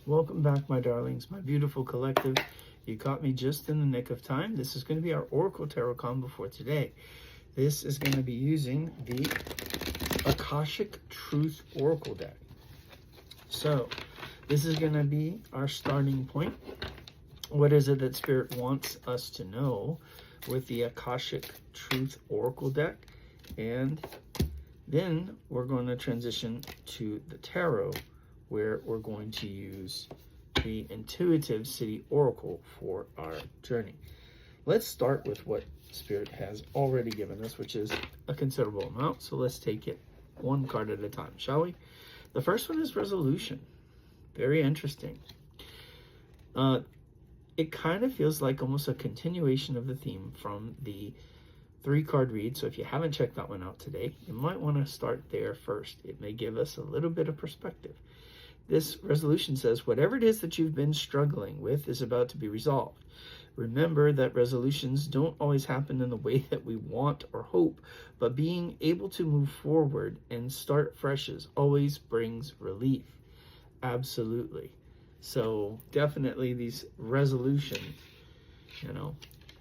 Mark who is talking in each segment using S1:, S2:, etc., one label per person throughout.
S1: Welcome back, my darlings, my beautiful collective. You caught me just in the nick of time. This is going to be our Oracle Tarot combo for today. This is going to be using the Akashic Truth Oracle deck. So, this is going to be our starting point. What is it that Spirit wants us to know with the Akashic Truth Oracle deck? And then we're going to transition to the tarot, where we're going to use the Intuitive City Oracle for our journey. Let's start with what Spirit has already given us, which is a considerable amount. So let's take it one card at a time, shall we? The first one is resolution. Very interesting. It kind of feels like almost a continuation of the theme from the 3-card read. So if you haven't checked that one out today, you might want to start there first. It may give us a little bit of perspective. This resolution says, whatever it is that you've been struggling with is about to be resolved. Remember that resolutions don't always happen in the way that we want or hope, but being able to move forward and start fresh always brings relief. Absolutely. So definitely these resolutions,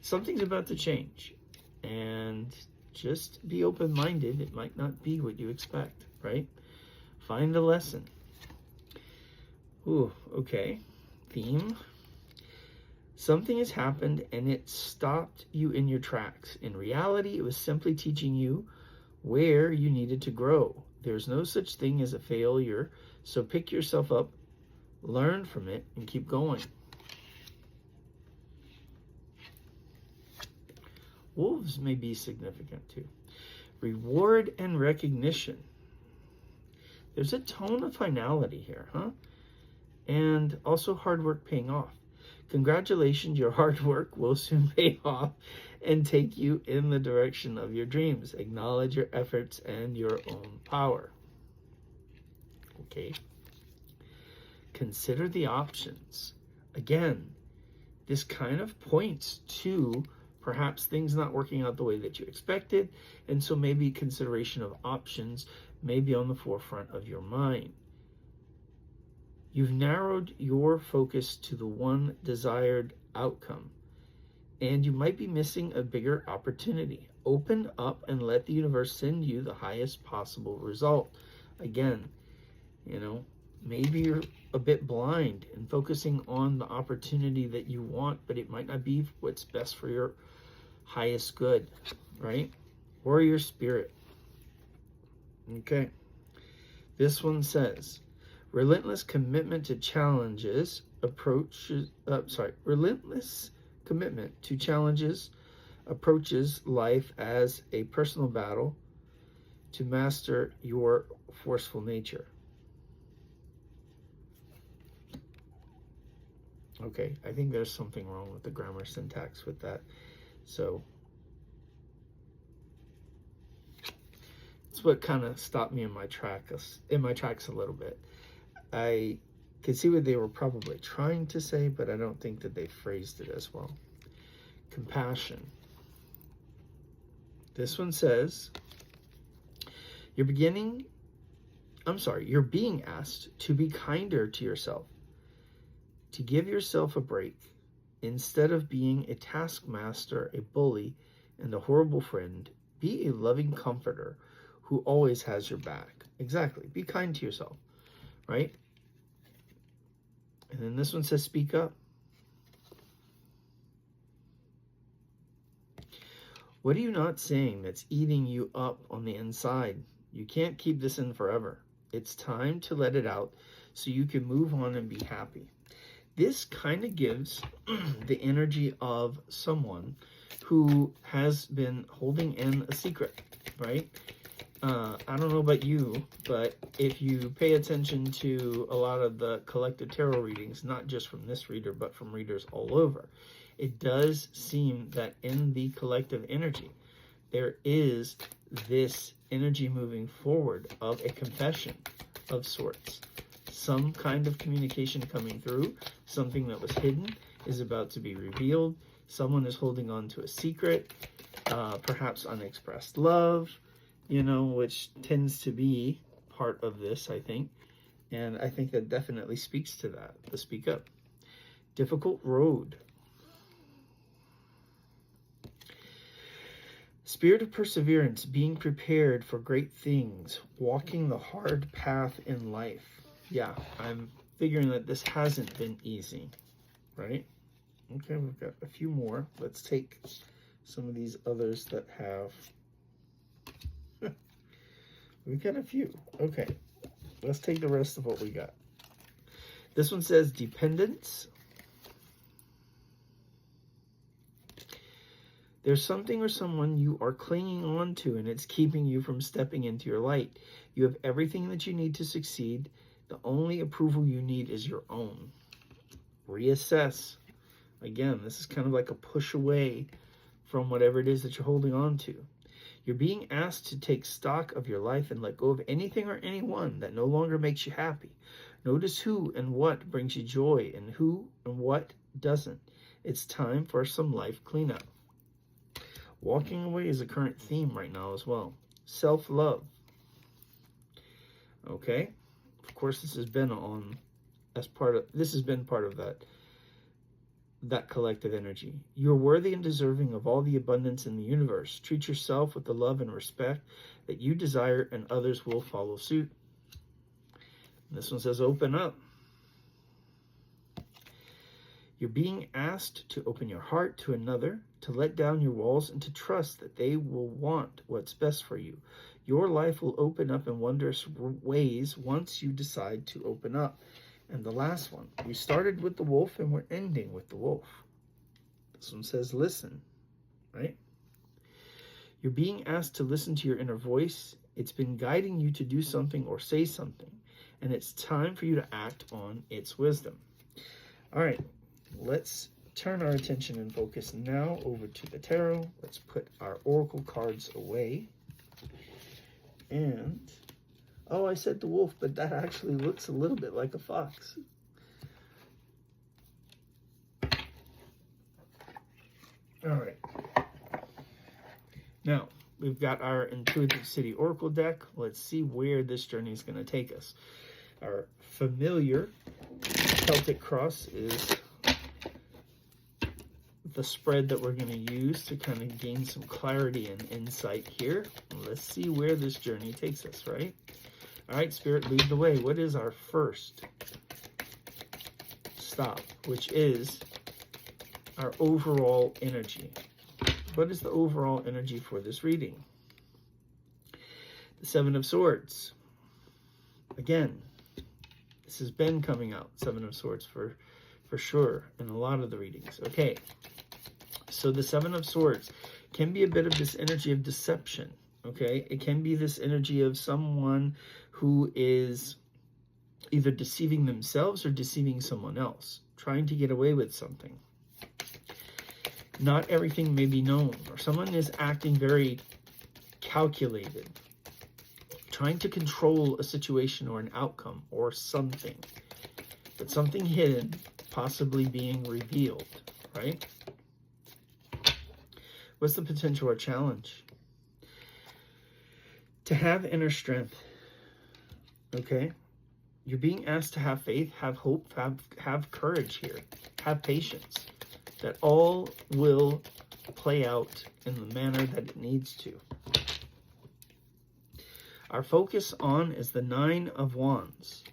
S1: something's about to change. And just be open-minded. It might not be what you expect, right? Find a lesson. Ooh, okay. Theme. Something has happened and it stopped you in your tracks. In reality, it was simply teaching you where you needed to grow. There's no such thing as a failure, so pick yourself up, learn from it, and keep going. Wolves may be significant too. Reward and recognition. There's a tone of finality here, huh? And also hard work paying off. Congratulations, your hard work will soon pay off and take you in the direction of your dreams. Acknowledge your efforts and your own power. Okay. Consider the options. Again, this kind of points to perhaps things not working out the way that you expected, and so maybe consideration of options may be on the forefront of your mind. You've narrowed your focus to the one desired outcome, and you might be missing a bigger opportunity. Open up and let the universe send you the highest possible result. Again, maybe you're a bit blind and focusing on the opportunity that you want, but it might not be what's best for your highest good, right? Warrior spirit. Okay. This one says, relentless commitment to challenges approaches life as a personal battle to master your forceful nature. Okay, I think there's something wrong with the grammar syntax with that. So it's what kind of stopped me in my tracks a little bit. I could see what they were probably trying to say, but I don't think that they phrased it as well. Compassion. This one says, you're being asked to be kinder to yourself, to give yourself a break. Instead of being a taskmaster, a bully, and a horrible friend, be a loving comforter who always has your back. Exactly. Be kind to yourself, right? And then this one says, speak up. What are you not saying that's eating you up on the inside? You can't keep this in forever. It's time to let it out so you can move on and be happy. This kind of gives the energy of someone who has been holding in a secret, right? I don't know about you, but if you pay attention to a lot of the collective tarot readings, not just from this reader, but from readers all over, it does seem that in the collective energy, there is this energy moving forward of a confession of sorts. Some kind of communication coming through, something that was hidden is about to be revealed. Someone is holding on to a secret, perhaps unexpressed love, which tends to be part of this, I think. And I think that definitely speaks to that, the speak up. Difficult road. Spirit of perseverance, being prepared for great things, walking the hard path in life. Yeah, I'm figuring that this hasn't been easy, right? Okay, we've got a few more. Let's take some of these others that have... We've got a few. Okay, let's take the rest of what we got. This one says dependence. There's something or someone you are clinging on to, and it's keeping you from stepping into your light. You have everything that you need to succeed. The only approval you need is your own. Reassess. Again, this is kind of like a push away from whatever it is that you're holding on to. You're being asked to take stock of your life and let go of anything or anyone that no longer makes you happy. Notice who and what brings you joy and who and what doesn't. It's time for some life cleanup. Walking away is a current theme right now as well. Self-love. Okay. Of course, this has been part of that collective energy. You're worthy and deserving of all the abundance in the universe. Treat yourself with the love and respect that you desire, and others will follow suit. And this one says, open up. You're being asked to open your heart to another, to let down your walls, and to trust that they will want what's best for you. Your life will open up in wondrous ways once you decide to open up. And the last one, we started with the wolf and we're ending with the wolf. This one says, listen, right? You're being asked to listen to your inner voice. It's been guiding you to do something or say something, and it's time for you to act on its wisdom. All right. Let's turn our attention and focus now over to the tarot. Let's put our oracle cards away. And, oh, I said the wolf, but that actually looks a little bit like a fox. All right. Now, we've got our Intuitive City Oracle deck. Let's see where this journey is going to take us. Our familiar Celtic cross is the spread that we're going to use to kind of gain some clarity and insight here. Let's see where this journey takes us, right? All right, Spirit, lead the way. What is our first stop, which is our overall energy? What is the overall energy for this reading? The Seven of Swords. Again, this has been coming out, Seven of Swords, for sure in a lot of the readings. Okay. So the Seven of Swords can be a bit of this energy of deception, okay? It can be this energy of someone who is either deceiving themselves or deceiving someone else, trying to get away with something. Not everything may be known, or someone is acting very calculated, trying to control a situation or an outcome or something, but something hidden possibly being revealed, right? What's the potential or challenge? To have inner strength, okay? You're being asked to have faith, have hope, have courage here, have patience, that all will play out in the manner that it needs to. Our focus on is the Nine of Wands.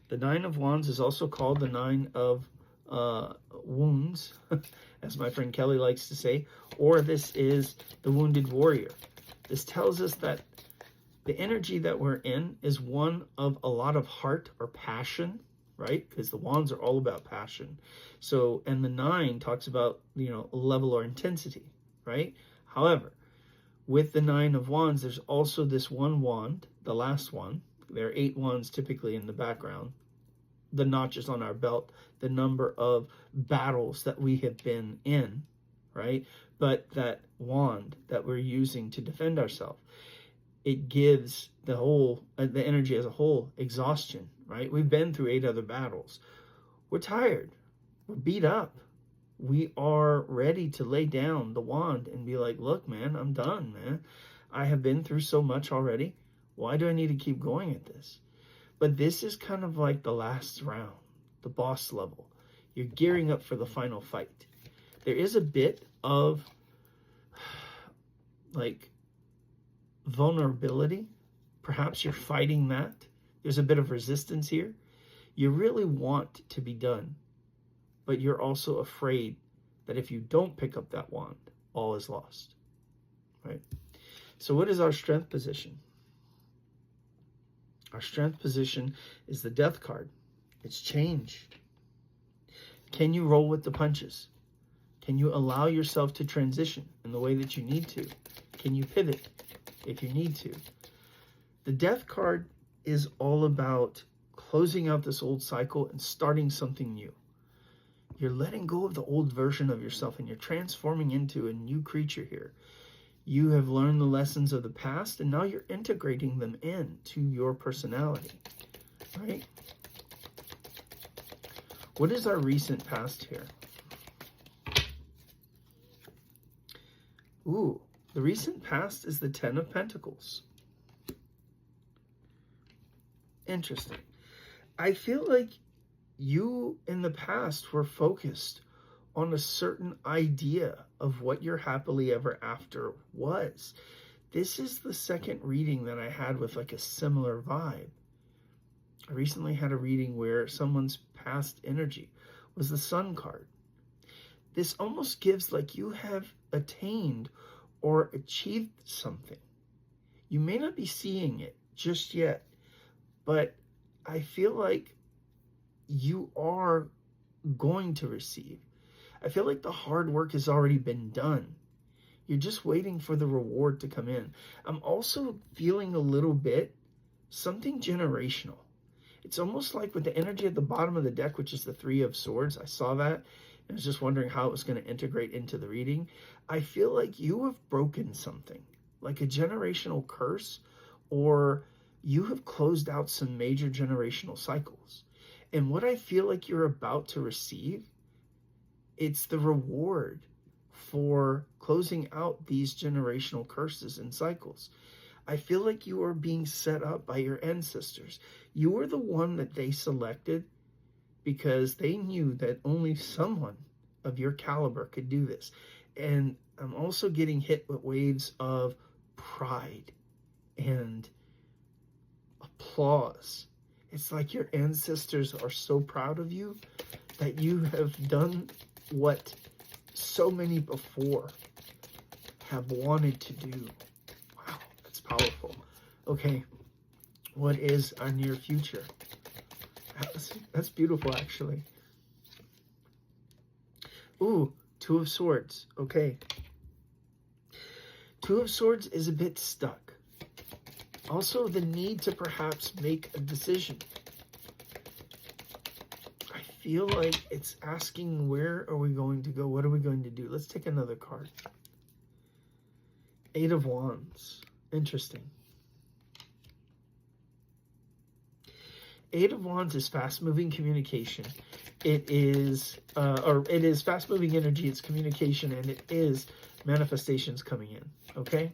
S1: The Nine of Wands is also called the Nine of Wounds, as my friend Kelly likes to say, or this is the Wounded Warrior. This tells us that the energy that we're in is one of a lot of heart or passion, right? Because the wands are all about passion. So, and the nine talks about, level or intensity, right? However, with the Nine of Wands, there's also this one wand, the last one. There are 8 wands typically in the background. The notches on our belt, the number of battles that we have been in, right? But that wand that we're using to defend ourselves, it gives the energy as a whole, exhaustion, right? We've been through 8 other battles. We're tired. We're beat up. We are ready to lay down the wand and be like, look, man, I'm done, man. I have been through so much already. Why do I need to keep going at this? But this is kind of like the last round, the boss level. You're gearing up for the final fight. There is a bit of like vulnerability. Perhaps you're fighting that. There's a bit of resistance here. You really want to be done, but you're also afraid that if you don't pick up that wand, all is lost, right? So what is our strength position? Our strength position is the Death card. It's change. Can you roll with the punches? Can you allow yourself to transition in the way that you need to? Can you pivot if you need to? The Death card is all about closing out this old cycle and starting something new. You're letting go of the old version of yourself and you're transforming into a new creature here. You have learned the lessons of the past and now you're integrating them into your personality, right? What is our recent past here? Ooh, the recent past is the Ten of Pentacles. Interesting. I feel like you in the past were focused on a certain idea of what your happily ever after was. This is the second reading that I had with like a similar vibe. I recently had a reading where someone's past energy was the Sun card. This almost gives like you have attained or achieved something. You may not be seeing it just yet, but I feel like you are going to receive. I feel like the hard work has already been done. You're just waiting for the reward to come in. I'm also feeling a little bit something generational. It's almost like with the energy at the bottom of the deck, which is the Three of Swords. I saw that. I was just wondering how it was going to integrate into the reading. I feel like you have broken something, like a generational curse, or you have closed out some major generational cycles. And what I feel like you're about to receive, it's the reward for closing out these generational curses and cycles. I feel like you are being set up by your ancestors. You were the one that they selected because they knew that only someone of your caliber could do this. And I'm also getting hit with waves of pride and applause. It's like your ancestors are so proud of you that you have done what so many before have wanted to do. Wow, that's powerful. Okay, what is our near future? That's beautiful, actually. Ooh, Two of Swords. Okay. Two of Swords is a bit stuck. Also, the need to perhaps make a decision. I feel like it's asking, where are we going to go? What are we going to do? Let's take another card. Eight of Wands. Interesting. Eight of Wands is fast-moving communication. It is fast-moving energy. It's communication, and it is manifestations coming in. Okay.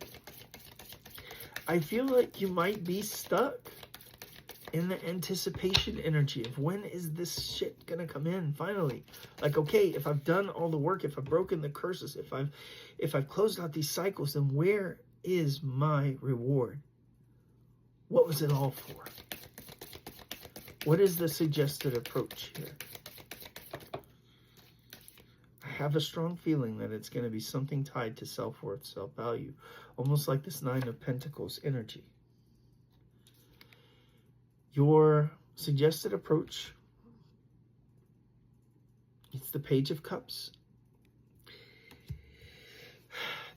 S1: I feel like you might be stuck in the anticipation energy of when is this shit gonna come in finally. Like, okay, if I've done all the work, if I've broken the curses, if I've closed out these cycles, then where is my reward? What was it all for? What is the suggested approach here? I have a strong feeling that it's going to be something tied to self-worth, self-value, almost like this Nine of Pentacles energy. Your suggested approach, it's the Page of Cups.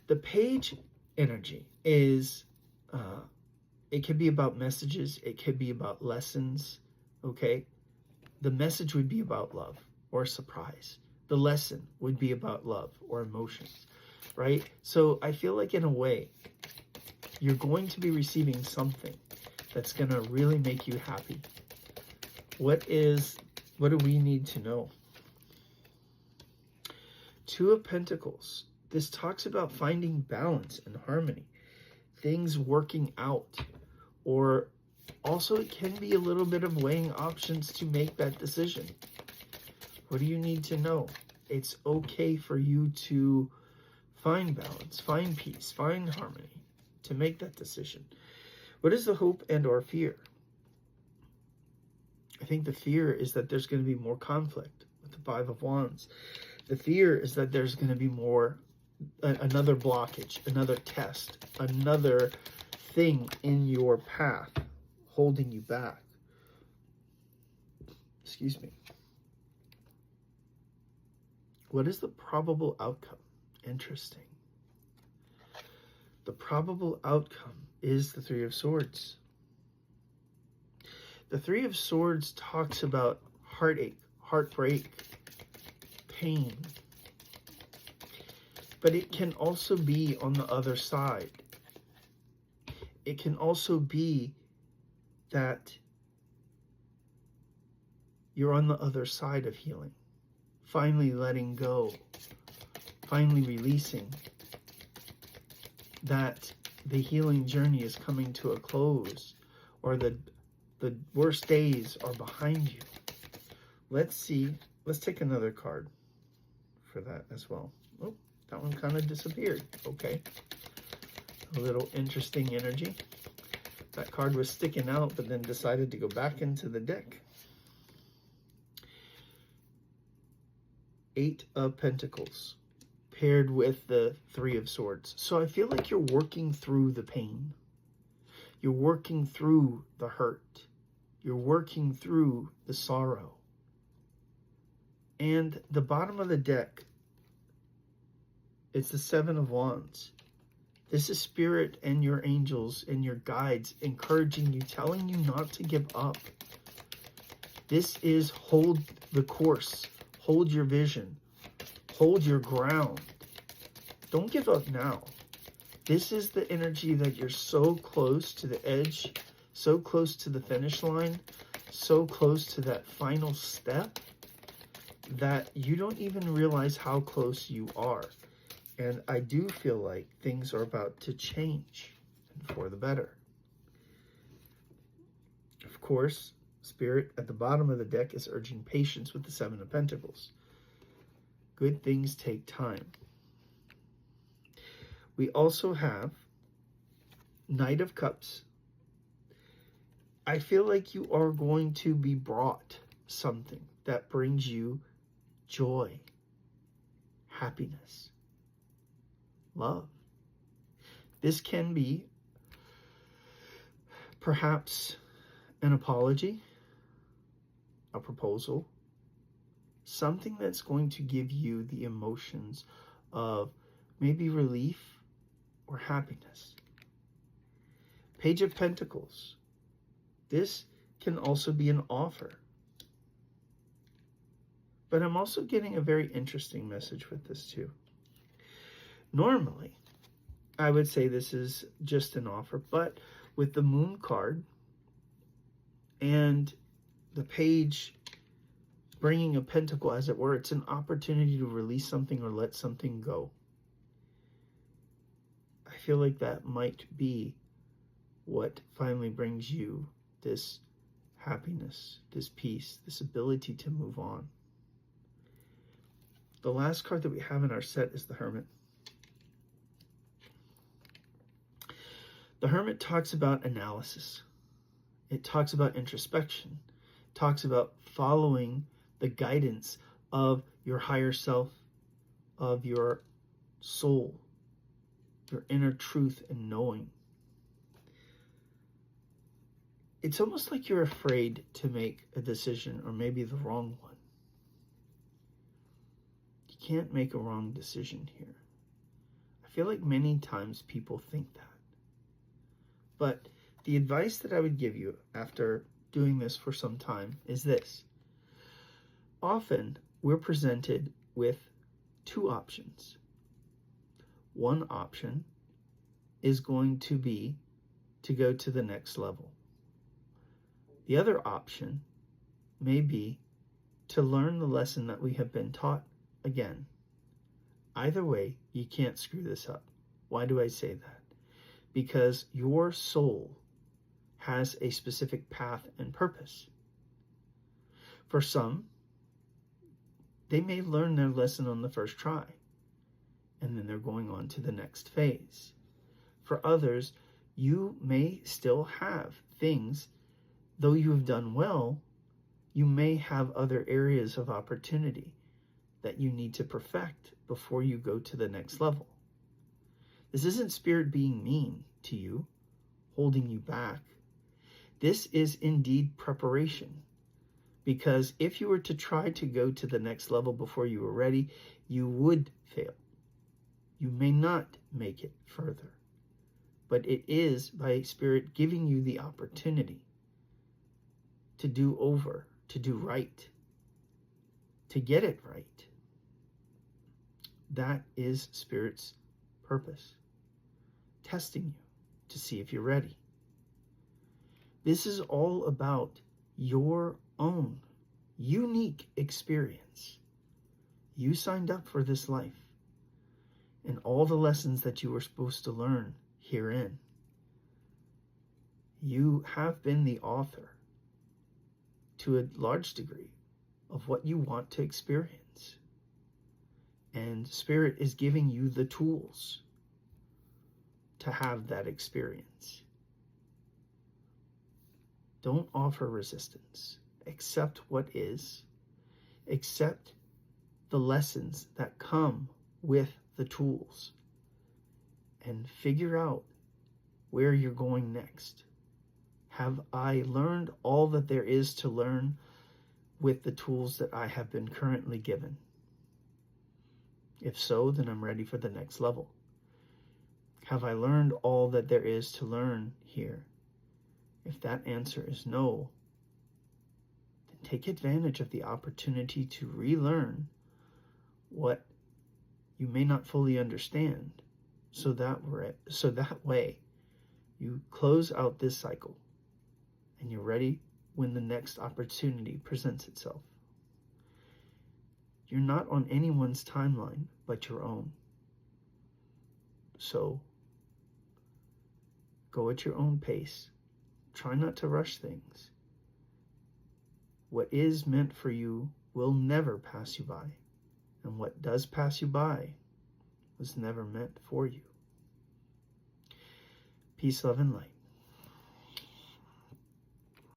S1: The Page energy is, it could be about messages, it could be about lessons, okay? The message would be about love or surprise. The lesson would be about love or emotions, right? So I feel like in a way, you're going to be receiving something that's going to really make you happy. What do we need to know? Two of Pentacles. This talks about finding balance and harmony, things working out, or Also, it can be a little bit of weighing options to make that decision. What do you need to know? It's okay for you to find balance, find peace, find harmony, to make that decision. What is the hope and or fear? I think the fear is that there's going to be more conflict with the Five of Wands. The fear is that there's going to be another blockage, another test, another thing in your path holding you back. Excuse me. What is the probable outcome? Interesting. The probable outcome is the Three of Swords. The Three of Swords talks about heartache, heartbreak, pain. But it can also be on the other side. It can also be that you're on the other side of healing. Finally letting go. Finally releasing. That the healing journey is coming to a close. Or the worst days are behind you. Let's see. Let's take another card for that as well. Oh, that one kind of disappeared. Okay. A little interesting energy. That card was sticking out, but then decided to go back into the deck. Eight of Pentacles paired with the Three of Swords. So I feel like you're working through the pain. You're working through the hurt. You're working through the sorrow. And the bottom of the deck, it's the Seven of Wands. This is Spirit and your angels and your guides encouraging you, telling you not to give up. This is hold the course. Hold your vision. Hold your ground. Don't give up now. This is the energy that you're so close to the edge, so close to the finish line, so close to that final step that you don't even realize how close you are. And I do feel like things are about to change for the better. Of course, Spirit at the bottom of the deck is urging patience with the Seven of Pentacles. Good things take time. We also have Knight of Cups. I feel like you are going to be brought something that brings you joy, happiness, love. This can be perhaps an apology, a proposal, something that's going to give you the emotions of maybe relief or happiness. Page of Pentacles. This can also be an offer. But I'm also getting a very interesting message with this too. Normally, I would say this is just an offer, but with the Moon card and the page bringing a pentacle, as it were, it's an opportunity to release something or let something go. I feel like that might be what finally brings you this happiness, this peace, this ability to move on. The last card that we have in our set is the Hermit. The Hermit talks about analysis. It talks about introspection. It talks about following the guidance of your higher self, of your soul, your inner truth and knowing. It's almost like you're afraid to make a decision, or maybe the wrong one. You can't make a wrong decision here. I feel like many times people think that. But the advice that I would give you after doing this for some time is this. Often we're presented with two options. One option is going to be to go to the next level. The other option may be to learn the lesson that we have been taught again. Either way, you can't screw this up. Why do I say that? Because your soul has a specific path and purpose. For some, they may learn their lesson on the first try, and then they're going on to the next phase. For others, you may still have things, though you have done well, you may have other areas of opportunity that you need to perfect before you go to the next level. This isn't Spirit being mean to you, holding you back. This is indeed preparation. Because if you were to try to go to the next level before you were ready, you would fail. You may not make it further. But it is by Spirit giving you the opportunity to do over, to do right, to get it right. That is Spirit's purpose. Testing you to see if you're ready. This is all about your own unique experience. You signed up for this life and all the lessons that you were supposed to learn herein. You have been the author to a large degree of what you want to experience. And Spirit is giving you the tools to have that experience. Don't offer resistance. Accept what is. Accept the lessons that come with the tools. And figure out where you're going next. Have I learned all that there is to learn with the tools that I have been currently given? If so, then I'm ready for the next level. Have I learned all that there is to learn here? If that answer is no, then take advantage of the opportunity to relearn what you may not fully understand, so that way you close out this cycle and you're ready when the next opportunity presents itself. You're not on anyone's timeline but your own. So go at your own pace. Try not to rush things. What is meant for you will never pass you by. And what does pass you by was never meant for you. Peace, love, and light.